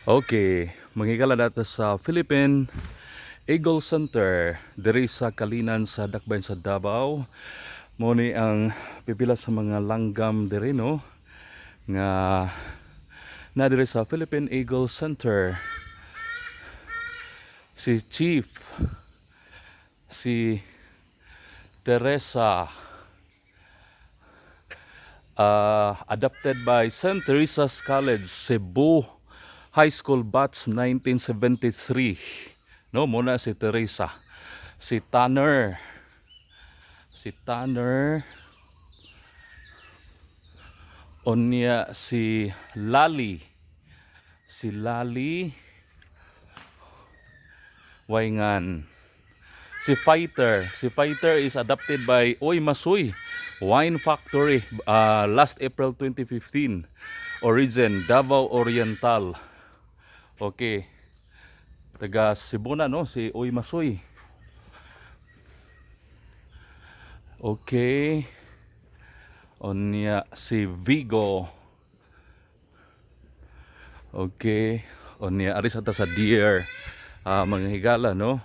Okay, mangigala nato sa Philippine Eagle Center diri sa Kalinan sa Dakbayan sa Davao. Mo ni ang pipila sa mga langgam diri no nga na diri sa Philippine Eagle Center. Si Chief, si Teresa, adopted by St. Teresa's College, Cebu High School Batch 1973. No, muna si Teresa. Si Tanner. Si Tanner. Onya si Lali. Si Lali. Waingan. Si Fighter. Si Fighter is adopted by Oy Masuy Wine Factory last April 2015. Origin Davao Oriental. Okay. Taga Cebu na no si Oy Masuy. Okay. Onya si Vigo. Okay. Onya aris ata sa deer. Mga higala no.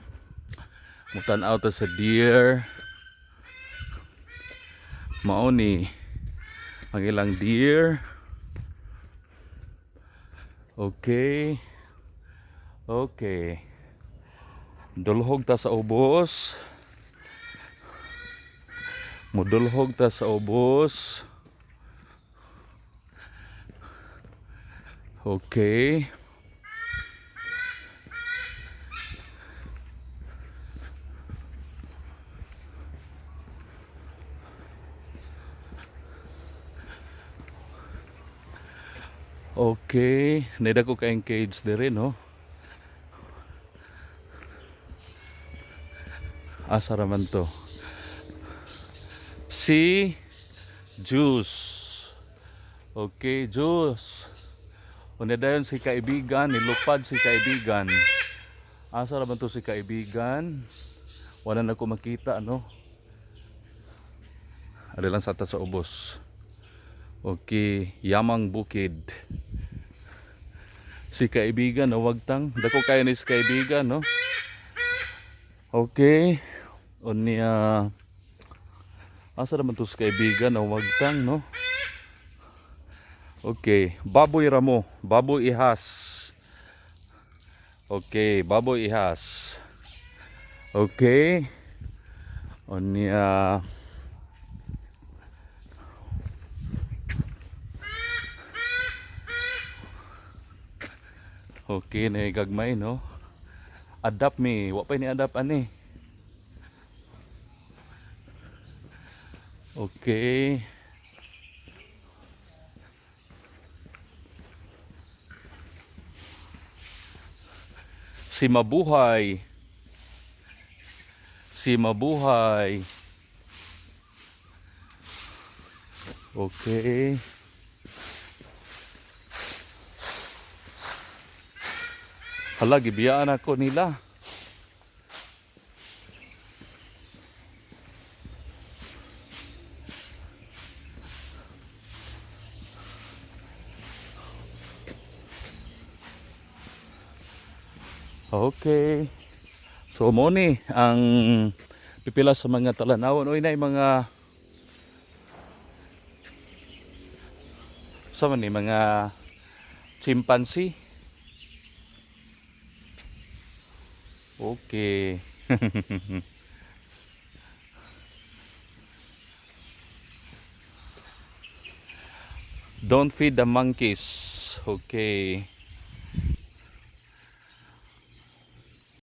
Mutan-aw ta sa deer. Mao ni ang ilang deer. Okay. Okay. Dulhog ta sa ubos. Mudulhog ta sa ubos. Okay. Okay, nida ko ka-engage dire no. Asa raman to? Si Juice. Okay, Juice. Una dayon si kaibigan, nilupad si kaibigan. Asa raman to si kaibigan? Wala na ko makita ano. Ada lang sa ta sa ubos. Okay, Yamang Bukid. Si kaibigan no, wagtang dako kayo ni si kaibigan no. Okay, unya asa naman to si kaibigan no, wagtang no. Okay, Baboy Ramo, Baboy Ihas. Okay, Baboy Ihas. Okay, unya okay, na gagmay no. Adapt me, wa pa ni adapt ani. Okay. Si Mabuhay. Si Mabuhay. Okay. Hala, gibiyaan ako nila. Okay. So mo ni ang pipila sa mga talanawon. Uy na mga sa man ni mga chimpanzee. Okay. Don't feed the monkeys. Okay.